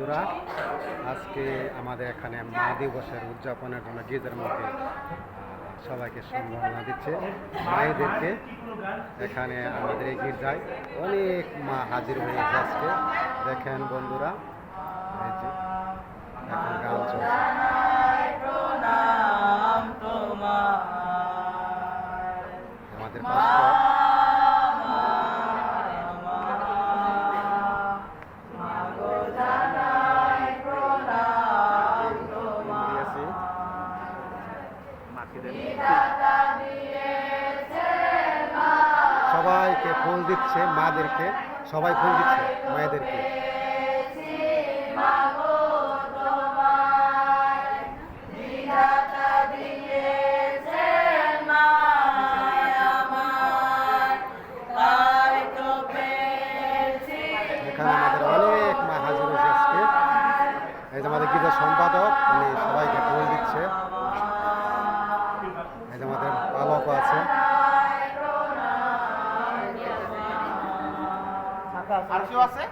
বন্ধুরা, আজকে আমাদের এখানে মা দিবসের উদযাপনের জন্য গির্জার মধ্যে সবাইকে সম্মাননা দিচ্ছে মায়েদেরকে। এখানে আমাদের এই গির্জায় অনেক মা হাজির হয়েছে আজকে। দেখেন বন্ধুরা, এই যে এখন গান চলছে। আমাদের পাশে সবাইকে ফুল দিচ্ছে, মাদেরকে সবাই ফুল দিচ্ছে মায়েদেরকে। এখানে আমাদের অনেক মা হাজির হয়েছে আজকে। এই যে আমাদের গীতার সম্পাদক, উনি সবাইকে ফুল দিচ্ছে। এই যে আমাদের পালকও আছে। আর কেউ আছে?